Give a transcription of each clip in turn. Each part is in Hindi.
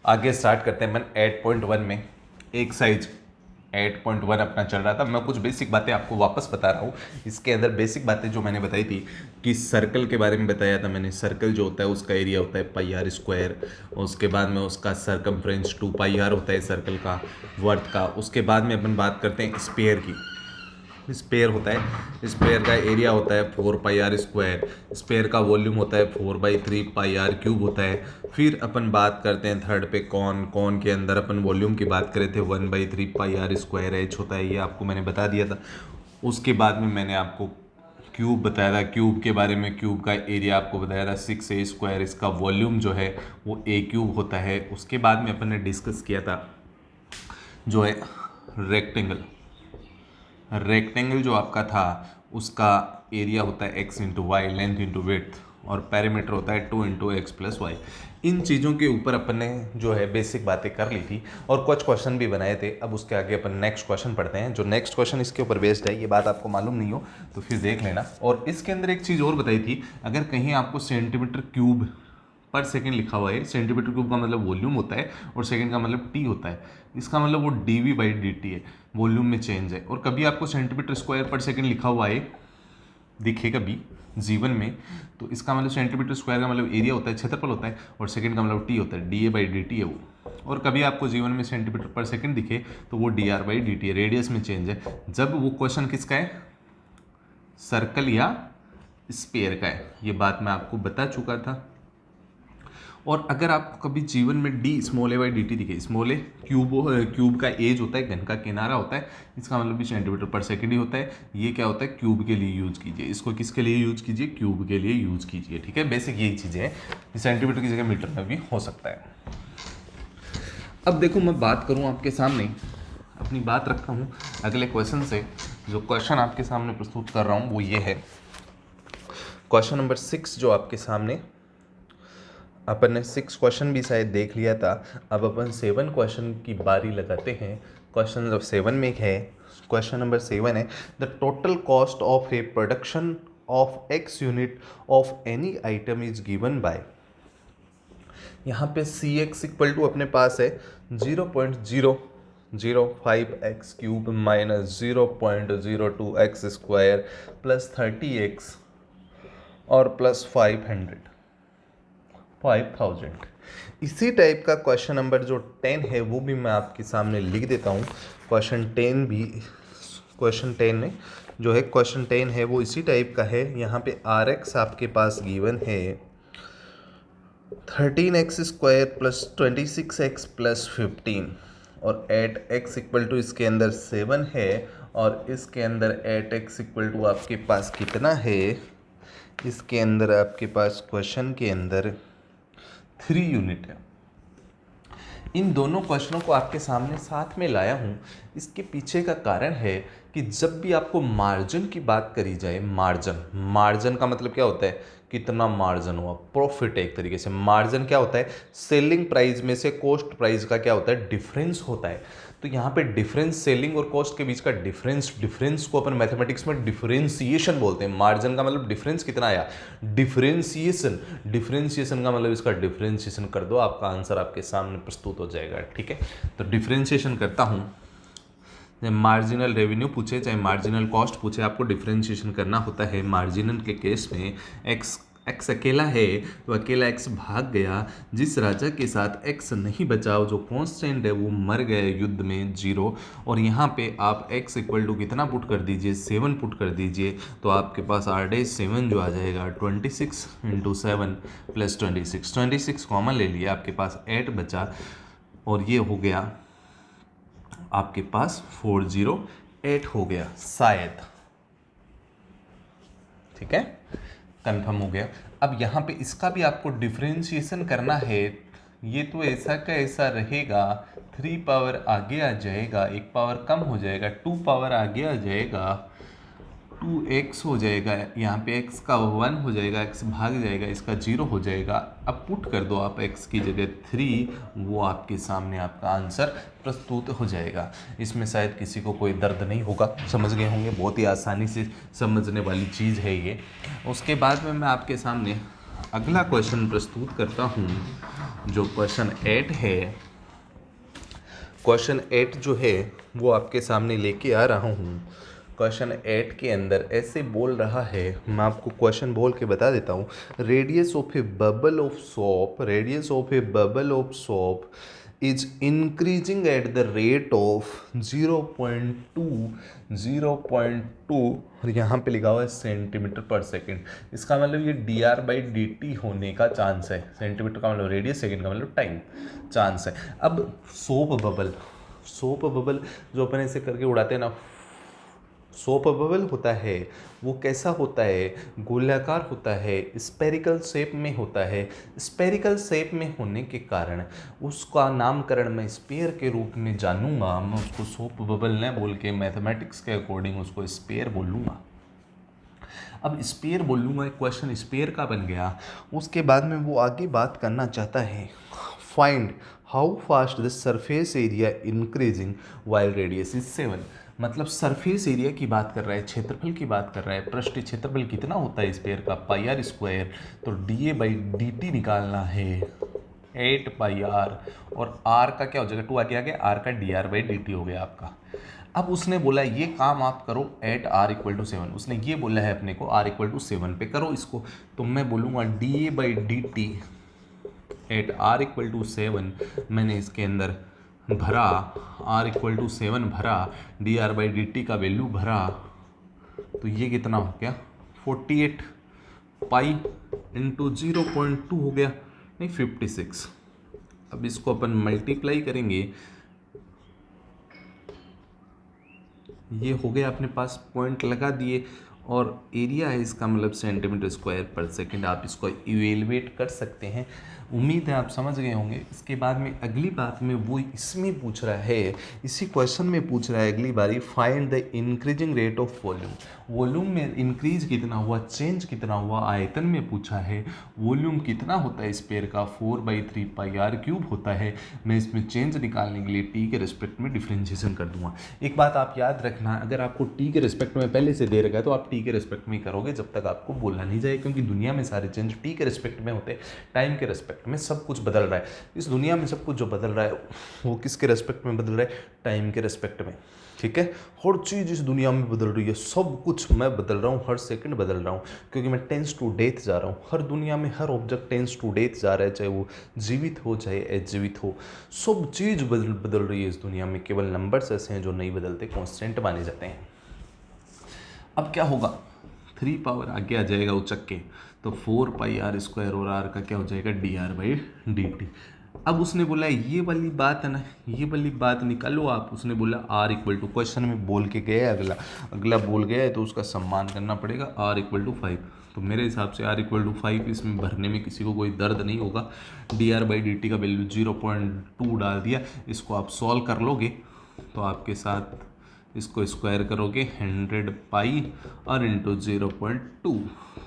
आगे स्टार्ट करते हैं। मन 8.1 में एक्सरसाइज 8.1 अपना चल रहा था। मैं कुछ बेसिक बातें आपको वापस बता रहा हूँ। इसके अंदर बेसिक बातें जो मैंने बताई थी कि सर्कल के बारे में बताया था मैंने। सर्कल जो होता है उसका एरिया होता है पाई आर स्क्वायर, उसके बाद में उसका सरकमफ्रेंस 2 पाई आर होता है सर्कल का वर्थ का। उसके बाद में अपन बात करते हैं स्पेयर की। स्पेयर होता है, स्पेयर का एरिया होता है 4 पाई आर स्क्वायर, स्पेयर का वॉल्यूम होता है 4/3 पाई आर क्यूब होता है। फिर अपन बात करते हैं थर्ड पे कॉन के अंदर अपन वॉल्यूम की बात करे थे 1/3 पाई आर स्क्वायर एच होता है, ये आपको मैंने बता दिया था। उसके बाद में मैंने आपको क्यूब बताया था, क्यूब के बारे में। क्यूब का एरिया आपको बताया था 6a², इसका वॉल्यूम जो है वो ए क्यूब होता है। उसके बाद में अपन ने डिस्कस किया था जो है रेक्टेंगल। रेक्टेंगल जो आपका था उसका एरिया होता है x into y, length into width, और पैरामीटर होता है 2 इंटू एक्स प्लस वाई। इन चीज़ों के ऊपर अपन ने जो है बेसिक बातें कर ली थी और कुछ क्वेश्चन भी बनाए थे। अब उसके आगे अपन नेक्स्ट क्वेश्चन पढ़ते हैं। जो नेक्स्ट क्वेश्चन इसके ऊपर बेस्ड है, ये बात आपको मालूम नहीं हो तो फिर देख लेना। और इसके अंदर एक चीज़ और बताई थी, अगर कहीं आपको सेंटीमीटर क्यूब पर सेकंड लिखा हुआ है, सेंटीमीटर क्यूब का मतलब वॉल्यूम होता है और सेकंड का मतलब टी होता है, इसका मतलब वो dv/dt है, वॉल्यूम में चेंज है। और कभी आपको सेंटीमीटर स्क्वायर पर सेकंड लिखा हुआ है दिखे कभी जीवन में, तो इसका मतलब सेंटीमीटर स्क्वायर का मतलब एरिया होता है, क्षेत्रफल होता है, और सेकंड का मतलब टी होता है, dA/dt है वो। और कभी आपको जीवन में सेंटीमीटर पर सेकंड दिखे तो वो dr/dt है, रेडियस में चेंज है। जब वो क्वेश्चन किसका है, सर्कल या स्पेयर का है, ये बात मैं आपको बता चुका था। और अगर आपको कभी जीवन में डी स्मॉल a/dt दिखे, स्मॉल ए क्यूब का एज होता है, घन का किनारा होता है, इसका मतलब भी सेंटीमीटर पर सेकंड ही होता है। ये क्या होता है, क्यूब के लिए यूज कीजिए इसको। किसके लिए यूज कीजिए, क्यूब के लिए यूज कीजिए, ठीक है। बेसिक यही चीज़ें हैं, सेंटीमीटर की जगह मीटर में भी हो सकता है। अब देखो मैं बात करूँ आपके सामने, अपनी बात रखता हूँ अगले क्वेश्चन से। जो क्वेश्चन आपके सामने प्रस्तुत कर रहा हूँ वो ये है, क्वेश्चन नंबर 6 जो आपके सामने। अपन ने 6 क्वेश्चन भी शायद देख लिया था। अब अपन 7 क्वेश्चन की बारी लगाते हैं। क्वेश्चन नंबर 7 में है, क्वेश्चन नंबर 7 है, the total cost of A production of x unit of any item is given by. यहाँ पे cx इक्वल टू अपने पास है 0.005x³ minus 0.02x² plus 30x और प्लस 5000। इसी टाइप का क्वेश्चन नंबर जो 10 है वो भी मैं आपके सामने लिख देता हूँ। क्वेश्चन 10 भी, क्वेश्चन 10 में जो है, क्वेश्चन 10 है वो इसी टाइप का है। यहाँ पे Rx आपके पास गिवन है 13x² प्लस 26x प्लस 15, और 8x इक्वल टू इसके अंदर 7 है, और इसके अंदर 8x इक्वल टू आपके पास कितना है, इसके अंदर आपके पास क्वेश्चन के अंदर 3 यूनिट है। इन दोनों क्वेश्चनों को आपके सामने साथ में लाया हूँ, इसके पीछे का कारण है कि जब भी आपको मार्जिन की बात करी जाए, मार्जिन का मतलब क्या होता है, कितना मार्जिन हुआ, प्रॉफिट है एक तरीके से। मार्जिन क्या होता है, सेलिंग प्राइस में से कॉस्ट प्राइस का क्या होता है, डिफरेंस होता है। तो यहाँ पे डिफरेंस, सेलिंग और कॉस्ट के बीच का डिफरेंस को अपन मैथमेटिक्स में डिफरेंशिएशन बोलते हैं। मार्जिन का मतलब डिफरेंस कितना आया, डिफरेंशिएशन का मतलब इसका डिफरेंशिएशन कर दो, आपका आंसर आपके सामने प्रस्तुत हो जाएगा, ठीक है। तो डिफरेंशिएशन करता हूँ, चाहे मार्जिनल रेवेन्यू पूछे चाहे मार्जिनल कॉस्ट पूछे, आपको डिफरेंशिएशन करना होता है। मार्जिनल के केस में एक्स अकेला है तो अकेला एक्स भाग गया, जिस राजा के साथ एक्स नहीं बचा, जो कॉन्स्टेंट है वो मर गया युद्ध में 0। और यहाँ पे आप एक्स इक्वल टू कितना पुट कर दीजिए, 7 पुट कर दीजिए, तो आपके पास R7 जो आ जाएगा 26 × 7 प्लस 26 कॉमन ले लिया, आपके पास 8 बचा, और ये हो गया आपके पास 408 हो गया शायद, ठीक है, कंफर्म हो गया। अब यहाँ पे इसका भी आपको डिफरेंशिएशन करना है। ये तो ऐसा का ऐसा रहेगा, 3 पावर आगे आ जाएगा, 1 पावर कम हो जाएगा, 2 पावर आगे आ जाएगा, 2x हो जाएगा, यहाँ पे x का 1 हो जाएगा, x भाग जाएगा, इसका 0 हो जाएगा। अब पुट कर दो आप x की जगह 3, वो आपके सामने आपका आंसर प्रस्तुत हो जाएगा। इसमें शायद किसी को कोई दर्द नहीं होगा, समझ गए होंगे, बहुत ही आसानी से समझने वाली चीज़ है ये। उसके बाद में मैं आपके सामने अगला क्वेश्चन प्रस्तुत करता हूँ, जो क्वेश्चन 8 है, क्वेश्चन 8 जो है वो आपके सामने लेके आ रहा हूँ। क्वेश्चन 8 के अंदर ऐसे बोल रहा है, मैं आपको क्वेश्चन बोल के बता देता हूँ। Radius of A bubble of soap, radius of A bubble of soap is increasing at the rate of 0.2 और यहाँ पे लिखा हुआ है सेंटीमीटर पर सेकेंड। इसका मतलब ये dr/dt होने का चांस है। सेंटीमीटर का मतलब रेडियस, सेकेंड का मतलब टाइम, चांस है। अब सोप बबल जो अपन ऐसे करके उड़ाते हैं ना, सोप बबल होता है वो कैसा होता है, गोलाकार होता है, स्पेरिकल शेप में होता है। स्पेरिकल शेप में होने के कारण उसका नामकरण मैं स्पेयर के रूप में जानूंगा। मैं उसको सोप बबल न बोल के मैथमेटिक्स के अकॉर्डिंग उसको स्पेयर बोलूँगा। अब स्पेयर बोलूँगा, एक क्वेश्चन स्पेयर का बन गया। उसके बाद में वो आगे बात करना चाहता है, find how fast the surface area increasing while radius is 7। मतलब सरफेस एरिया की बात कर रहा है, क्षेत्रफल की बात कर रहा है। पृष्ठीय क्षेत्रफल कितना होता है स्पेयर का, πr²। तो dA/dt निकालना है 8πr, और r का क्या हो जाएगा, 2 आगे आ गया, r का dr/dt हो गया आपका। अब उसने बोला ये काम आप करो एट r=7। उसने ये बोला है अपने को r=7 पे करो इसको। तो मैं बोलूँगा dA/dt एट r=7। मैंने इसके अंदर भरा, r=7 भरा, dr/dt का वैल्यू भरा, तो ये कितना हो गया 48 पाई इंटू 0.2 हो गया, नहीं 56। अब इसको अपन मल्टीप्लाई करेंगे, ये हो गया अपने पास, पॉइंट लगा दिए, और एरिया है इसका मतलब सेंटीमीटर स्क्वायर पर सेकंड। आप इसको इवेलुएट कर सकते हैं। उम्मीद है आप समझ गए होंगे। इसके बाद में अगली बात में वो इसमें पूछ रहा है, इसी क्वेश्चन में पूछ रहा है अगली बारी, find the increasing rate of volume. Volume में इंक्रीज कितना हुआ, चेंज कितना हुआ, आयतन में पूछा है। वॉल्यूम कितना होता है स्पेयर का, 4/3πr³ होता है। मैं इसमें चेंज निकालने के लिए टी के रिस्पेक्ट में डिफ्रेंशिएशन कर दूंगा। एक बात आप याद रखना, अगर आपको टी के रिस्पेक्ट में पहले से दे रखा है तो आप टी के रिस्पेक्ट में ही करोगे जब तक आपको बोला नहीं जाए, क्योंकि दुनिया में सारे चेंज टी के रिस्पेक्ट में होते हैं। टाइम के रिस्पेक्ट में सब कुछ बदल रहा है इस दुनिया में। सब कुछ जो बदल रहा है वो किसके रिस्पेक्ट में बदल रहा है, टाइम के रिस्पेक्ट में। ठीक है, हर चीज़ इस दुनिया में बदल रही है, सब कुछ मैं बदल रहा हूँ, हर सेकंड बदल रहा हूँ, क्योंकि मैं टेंस टू डेथ जा रहा हूँ। हर दुनिया में हर ऑब्जेक्ट टेंस टू डेथ जा रहा है, चाहे वो जीवित हो चाहे अजीवित हो, सब चीज़ बदल रही है इस दुनिया में। केवल नंबर्स ऐसे हैं जो नहीं बदलते, कॉन्स्टेंट माने जाते हैं। अब क्या होगा, 3 पावर आगे आ जाएगा उचक के, तो 4πr² और r का क्या हो जाएगा dr/dt। अब उसने बोला ये वाली बात है ना, ये वाली बात निकालो आप। उसने बोला r= क्वेश्चन में बोल के गया, अगला बोल गया है तो उसका सम्मान करना पड़ेगा। r=5, तो मेरे हिसाब से r=5 इसमें भरने में किसी को कोई दर्द नहीं होगा। dr/dt का वैल्यू 0.2 डाल दिया। इसको आप सॉल्व कर लोगे तो आपके साथ इसको स्क्वायर करोगे 100 पाई और इंटू 0.2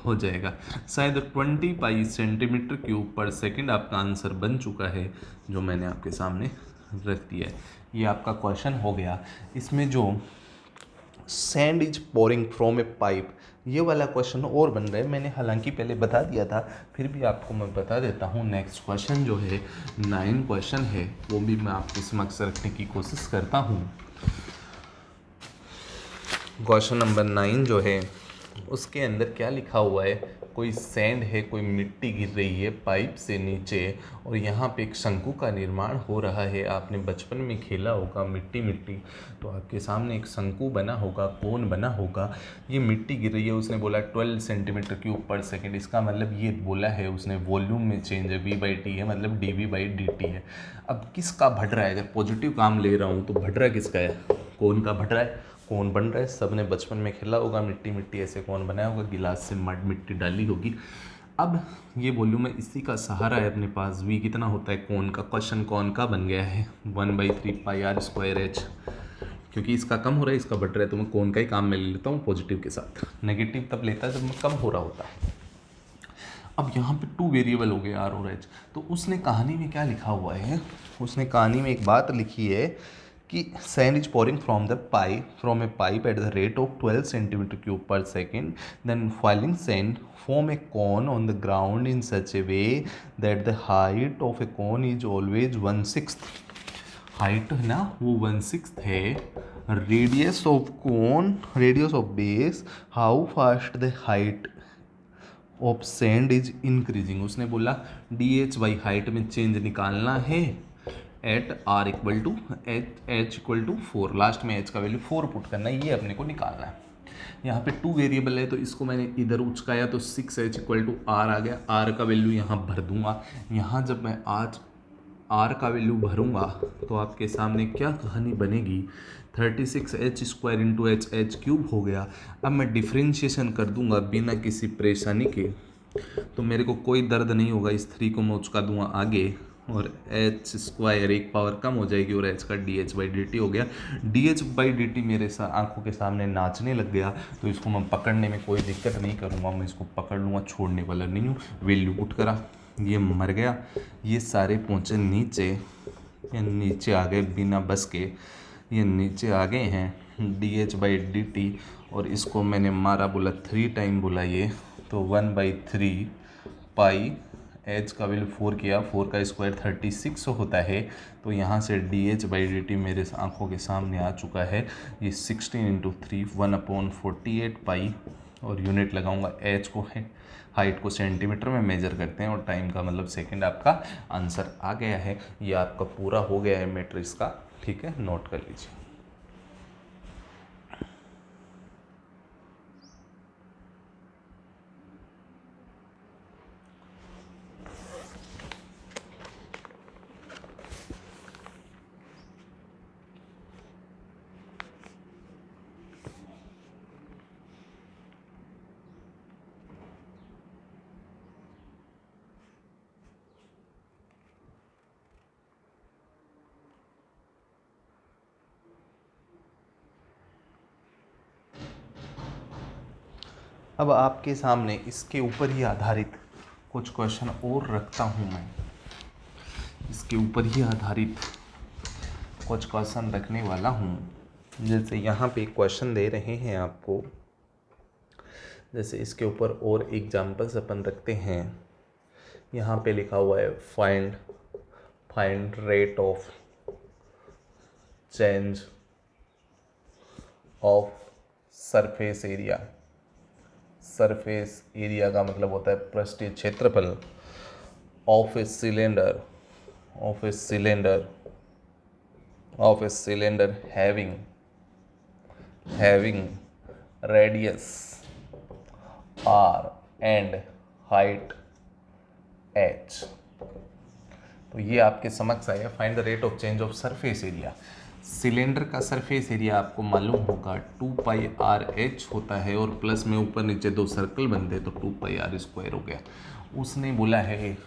हो जाएगा। शायद 20 पाई सेंटीमीटर क्यूब पर सेकंड आपका आंसर बन चुका है, जो मैंने आपके सामने रख दिया है। ये आपका क्वेश्चन हो गया। इसमें जो sand is pouring from A pipe, ये वाला क्वेश्चन और बन रहा है। मैंने हालांकि पहले बता दिया था, फिर भी आपको मैं बता देता हूँ। नेक्स्ट क्वेश्चन जो है 9 क्वेश्चन है, वो भी मैं आपके समक्ष रखने की कोशिश करता हूँ। क्वेश्चन नंबर 9 जो है उसके अंदर क्या लिखा हुआ है, कोई सैंड है, कोई मिट्टी गिर रही है पाइप से नीचे, और यहाँ पे एक शंकु का निर्माण हो रहा है। आपने बचपन में खेला होगा मिट्टी मिट्टी, तो आपके सामने एक शंकु बना होगा, कोन बना होगा, ये मिट्टी गिर रही है। उसने बोला 12 सेंटीमीटर क्यूब पर सेकेंड। इसका मतलब ये बोला है उसने वॉल्यूम में चेंज है, V/T है, मतलब dV/dt है। अब किसका बढ़ रहा है, अगर पॉजिटिव काम ले रहा हूँ तो बढ़ रहा किसका है, कोन का बढ़ रहा है। कौन बन रहा है, सबने बचपन में खेला होगा मिट्टी मिट्टी, ऐसे कौन बनाया होगा, गिलास से मिट्टी डाली होगी। अब ये वॉल्यूम है, इसी का सहारा है अपने पास। v कितना होता है कौन का, क्वेश्चन कौन का बन गया है 1/3πr²h। क्योंकि इसका कम हो रहा है, इसका बढ़ रहा है, तो मैं कौन का ही काम में ले लेता हूँ पॉजिटिव के साथ। नेगेटिव तब लेता है जब मैं कम हो रहा होता है। अब यहाँ पे 2 वेरिएबल हो गए r और h। तो उसने कहानी में क्या लिखा हुआ है, उसने कहानी में एक बात लिखी है कि sand is pouring from a pipe at the rate of 12 centimeter cube per second. Then falling sand form a cone on the ground in such a way that the height of a cone is always 1/6. Height है ना वो 1/6 है. Radius of cone, radius of base, how fast the height of sand is increasing. उसने बोला DH/, हाइट में चेंज निकालना है at R equal to H equal to 4. Last में H का वैल्यू 4 पुट करना है, ये अपने को निकालना है. यहाँ पे 2 वेरिएबल है तो इसको मैंने इधर उचकाया तो 6H इक्वल टू R आ गया. R का वैल्यू यहाँ भर दूंगा. यहाँ जब मैं आज R का वैल्यू भरूंगा तो आपके सामने क्या कहानी बनेगी. 36H² इंटू H क्यूब हो गया. अब मैं डिफ्रेंशिएशन कर दूंगा बिना किसी परेशानी के, तो मेरे को कोई दर्द नहीं होगा. इस 3 को मैं उचका दूंगा आगे और H² एक पावर कम हो जाएगी और H का DH/dt हो गया. DH/dt मेरे आंखों के सामने नाचने लग गया, तो इसको मैं पकड़ने में कोई दिक्कत नहीं करूँगा. मैं इसको पकड़ लूँगा, छोड़ने वाला नहीं हूँ. वैल्यू पुट करा, ये मर गया. ये सारे पहुँचे नीचे, ये नीचे आ गए बिना बस के, ये नीचे आ गए हैं DH/dt. और इसको मैंने मारा, बोला 3 टाइम बोला ये, तो 1/3 पाई. H का वैल्यू 4 किया, 4 का स्क्वायर 36 होता है. तो यहाँ से DH/dt मेरे आंखों के सामने आ चुका है. ये 16 इंटू 3 1/48 पाई. और यूनिट लगाऊंगा, H को है, हाइट को सेंटीमीटर में मेजर करते हैं और टाइम का मतलब सेकंड. आपका आंसर आ गया है. ये आपका पूरा हो गया है मैट्रिक्स का. ठीक है, नोट कर लीजिए. अब आपके सामने इसके ऊपर ही आधारित कुछ क्वेश्चन और रखता हूँ मैं. इसके ऊपर ही आधारित कुछ क्वेश्चन रखने वाला हूँ. जैसे यहाँ पे क्वेश्चन दे रहे हैं आपको, जैसे इसके ऊपर और एग्जाम्पल्स अपन रखते हैं. यहाँ पे लिखा हुआ है find rate of change of surface area. Surface area का मतलब होता है पृष्ठीय क्षेत्रफल of a cylinder having radius R and height H. तो ये आपके समक्ष आया. Find the rate of change of surface area. Cylinder का सरफेस एरिया आपको मालूम होगा 2πRH होता है, और प्लस में ऊपर नीचे 2 सर्कल बनते हैं तो 2πR² हो गया. उसने बोला है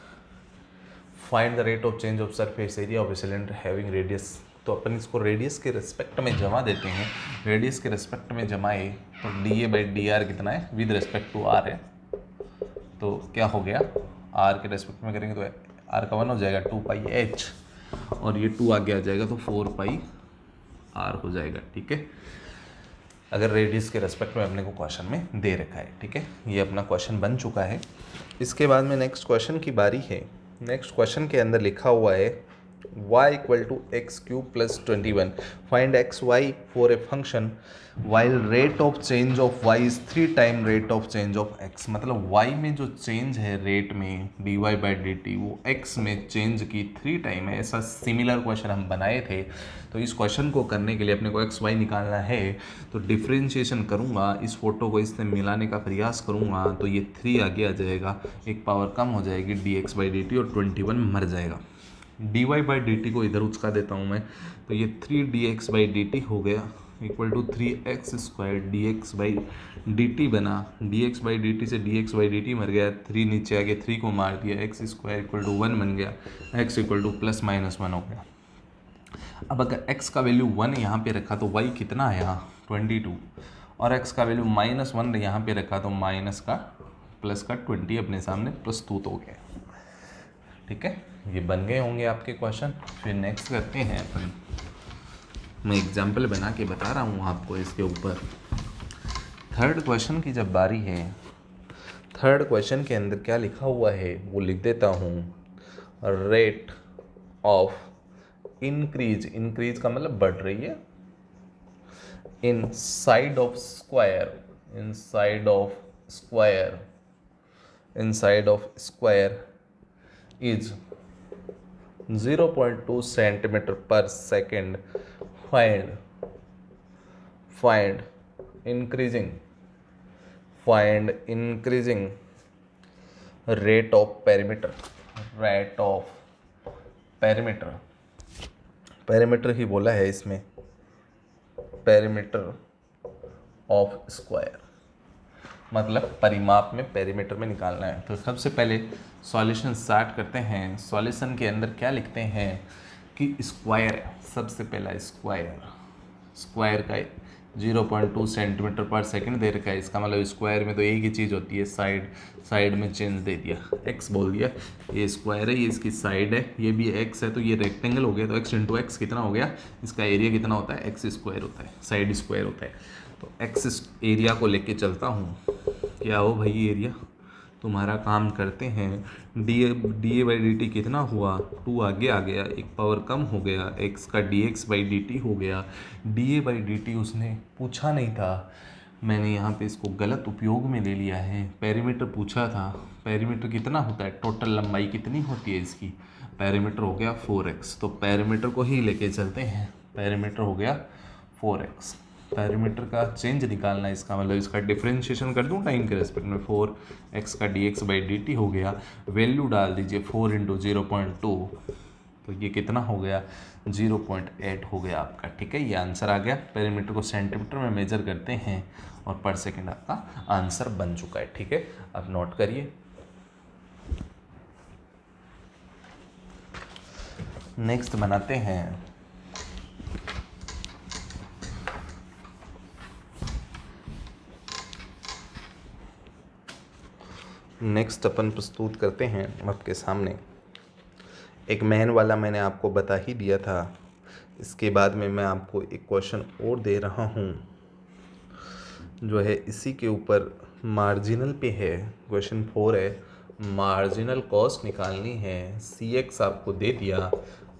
find the rate of change of surface area of a cylinder having radius. तो अपन इसको रेडियस के रिस्पेक्ट में जमा देते हैं. रेडियस के रिस्पेक्ट में जमाए तो DA/dr कितना है विद रिस्पेक्ट टू R है. तो क्या हो गया, R के रिस्पेक्ट में करेंगे तो R का 1 हो जाएगा 2πH, और ये 2 आगे आ जाएगा तो 4πR हो जाएगा. ठीक है, अगर रेडियस के रेस्पेक्ट में अपने को क्वेश्चन में दे रखा है. ठीक है, ये अपना क्वेश्चन बन चुका है. इसके बाद में नेक्स्ट क्वेश्चन की बारी है. नेक्स्ट क्वेश्चन के अंदर लिखा हुआ है y equal to x³ + 21. Find xy for a function while rate of change of y is 3 time rate of change of x. मतलब y में जो चेंज है रेट में dy/dt वो x में चेंज की 3 टाइम है. ऐसा सिमिलर क्वेश्चन हम बनाए थे. तो इस क्वेश्चन को करने के लिए अपने को xy निकालना है. तो डिफ्रेंशिएशन करूँगा, इस फोटो को इससे मिलाने का प्रयास करूँगा तो ये 3 आगे आ जाएगा, एक पावर कम हो जाएगी dx/dt और 21 मर जाएगा. dy/dt को इधर उचका देता हूँ मैं, तो ये 3dx/dt हो गया इक्वल टू 3x² dx/dt बना. dx/dt से dx/dt मर गया, 3 नीचे आ गया, 3 को मार दिया, x² इक्वल टू 1 बन गया, x इक्वल टू +-1 हो गया. अब अगर x का वैल्यू 1 यहाँ पे रखा तो y कितना आया 22, और x का वैल्यू -1 यहाँ पे रखा तो माइनस का प्लस का 20 अपने सामने प्रस्तुत हो गया. ठीक है, ये बन गए होंगे आपके क्वेश्चन. फिर नेक्स्ट करते हैं अपन मैं एग्जाम्पल बना के बता रहा हूँ आपको इसके ऊपर। थर्ड क्वेश्चन की जब बारी है, थर्ड क्वेश्चन के अंदर क्या लिखा हुआ है वो लिख देता हूँ। रेट ऑफ इंक्रीज, इंक्रीज का मतलब बढ़ रही है, in side of square, in side of square, in side of square is 0.2 centimetre per second. Find increasing, find increasing rate of perimeter, rate of perimeter, perimeter ही बोला है इसमें, पेरीमीटर ऑफ स्क्वायर, मतलब परिमाप में पेरीमीटर में निकालना है। तो सबसे पहले सॉल्यूशन स्टार्ट करते हैं। सॉल्यूशन के अंदर क्या लिखते हैं कि स्क्वायर है, सबसे पहला स्क्वायर, स्क्वायर का 0.2 सेंटीमीटर पर सेकंड दे रखा है। इसका मतलब स्क्वायर में तो एक ही चीज़ होती है, साइड, साइड में चेंज दे दिया, एक्स बोल दिया। ये स्क्वायर है, ये इसकी साइड है, ये भी एक्स है, तो ये रेक्टेंगल हो गया। तो एक्स इंटू एक्स कितना हो गया, इसका एरिया कितना होता है, एक्स स्क्वायर होता है, साइड स्क्वायर होता है। तो एक्स एरिया को लेके चलता हूँ, क्या हो भाई एरिया, तुम्हारा काम करते हैं। D A by D T कितना हुआ, 2 आगे आ गया, एक पावर कम हो गया, एक्स का D x by D T हो गया। D A by D T उसने पूछा नहीं था, मैंने यहाँ पे इसको गलत उपयोग में ले लिया है। पेरीमीटर पूछा था, पेरीमीटर कितना होता है, टोटल लंबाई कितनी होती है इसकी, पेरीमीटर हो गया 4x। तो पेरीमीटर को ही लेके चलते हैं, पेरीमीटर हो गया 4x। पेरीमीटर का चेंज निकालना है, इसका मतलब इसका डिफरेंशिएशन कर दूँ टाइम के रेस्पेक्ट में, 4x का dx बाई डी टी हो गया। वैल्यू डाल दीजिए 4 इंटू 0.2, तो ये कितना हो गया, 0.8 हो गया आपका। ठीक है, ये आंसर आ गया। पेरीमीटर को सेंटीमीटर में मेजर करते हैं और पर सेकेंड आपका आंसर बन चुका है। ठीक है, अब नोट करिए। नेक्स्ट बनाते हैं, नेक्स्ट अपन प्रस्तुत करते हैं आपके सामने। एक मैन वाला मैंने आपको बता ही दिया था, इसके बाद में मैं आपको एक क्वेश्चन और दे रहा हूँ जो है इसी के ऊपर मार्जिनल पे है। क्वेश्चन 4 है, मार्जिनल कॉस्ट निकालनी है। सी एक्स आपको दे दिया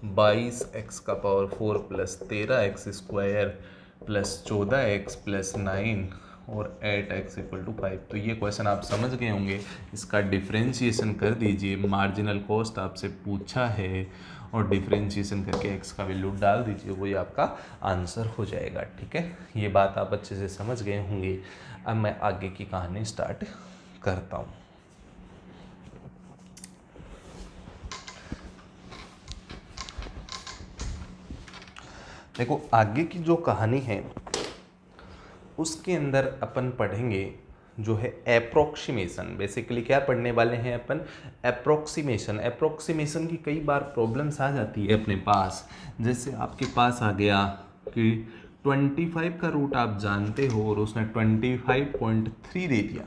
22x का power 4 plus 13x square plus 14x plus 9 और 8x इक्वल टू 5। तो ये क्वेश्चन आप समझ गए होंगे, इसका डिफरेंशिएशन कर दीजिए। मार्जिनल कॉस्ट आपसे पूछा है और डिफरेंशिएशन करके x का वैल्यू डाल दीजिए, वही आपका आंसर हो जाएगा। ठीक है, ये बात आप अच्छे से समझ गए होंगे। अब मैं आगे की कहानी स्टार्ट करता हूँ। देखो, आगे की जो कहानी है उसके अंदर अपन पढ़ेंगे जो है एप्रोक्सीमेशन। बेसिकली क्या पढ़ने वाले हैं अपन, एप्रोक्सीमेशन। एप्रोक्सीमेशन की कई बार प्रॉब्लम्स आ जाती है अपने पास। जैसे आपके पास आ गया कि 25 का रूट आप जानते हो और उसने 25.3 दे दिया,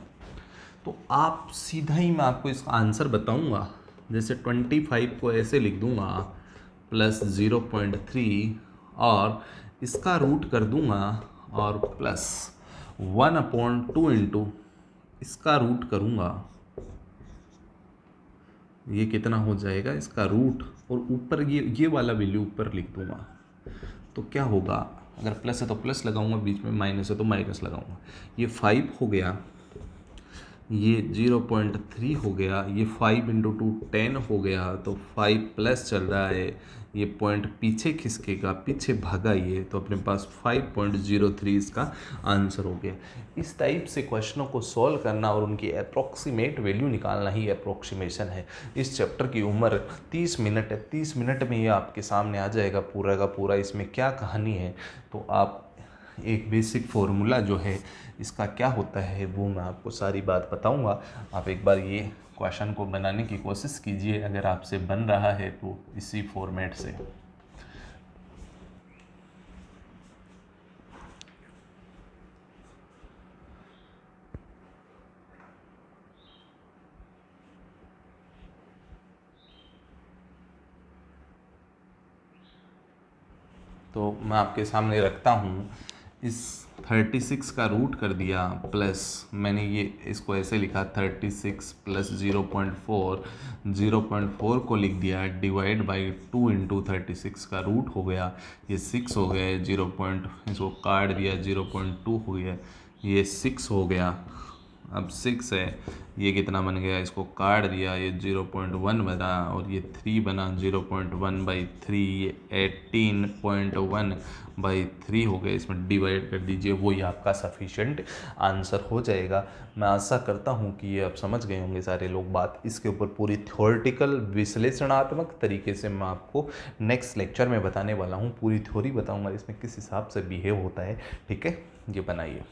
तो आप सीधा ही, मैं आपको इसका आंसर बताऊंगा। जैसे 25 को ऐसे लिख दूंगा प्लस 0.3 और इसका रूट कर दूंगा और प्लस 1/2 इंटू इसका रूट करूंगा, ये कितना हो जाएगा इसका रूट, और ऊपर ये वाला वैल्यू ऊपर लिख दूंगा। तो क्या होगा, अगर प्लस है तो प्लस लगाऊंगा, बीच में माइनस है तो माइनस लगाऊंगा। ये 5 हो गया, ये 0.3 हो गया, ये 5 इंटू 2 10 हो गया, तो 5 प्लस चल रहा है, ये पॉइंट पीछे खिसकेगा, पीछे भागा ये, तो अपने पास 5.03 इसका आंसर हो गया। इस टाइप से क्वेश्चनों को सॉल्व करना और उनकी अप्रॉक्सीमेट वैल्यू निकालना ही अप्रॉक्सीमेशन है। इस चैप्टर की उम्र 30 मिनट है, 30 मिनट में ये आपके सामने आ जाएगा पूरा का पूरा, इसमें क्या कहानी है। तो आप एक बेसिक फॉर्मूला जो है इसका क्या होता है वो मैं आपको सारी बात बताऊंगा। आप एक बार ये क्वेश्चन को बनाने की कोशिश कीजिए, अगर आपसे बन रहा है तो इसी फॉर्मेट से। तो मैं आपके सामने रखता हूँ। इस 36 का रूट कर दिया, प्लस मैंने ये इसको ऐसे लिखा 36 प्लस 0.4, 0.4 को लिख दिया डिवाइड बाई 2 इंटू 36 का रूट हो गया, ये 6 हो गया, इसको काट दिया, 0.2 हो गया, ये 6 हो गया। अब 6 है, ये कितना बन गया, इसको काट दिया, ये 0.1 बना, और ये 3 बना, 0.1/3, ये 18.1/3 हो गया। इसमें डिवाइड कर दीजिए, वही आपका सफिशेंट आंसर हो जाएगा। मैं आशा करता हूँ कि ये आप समझ गए होंगे सारे लोग बात। इसके ऊपर पूरी थ्योरेटिकल विश्लेषणात्मक तरीके से मैं आपको नेक्स्ट लेक्चर में बताने वाला हूँ। पूरी थ्योरी बताऊँगा इसमें किस हिसाब से बिहेव होता है। ठीक है, ये बनाइए।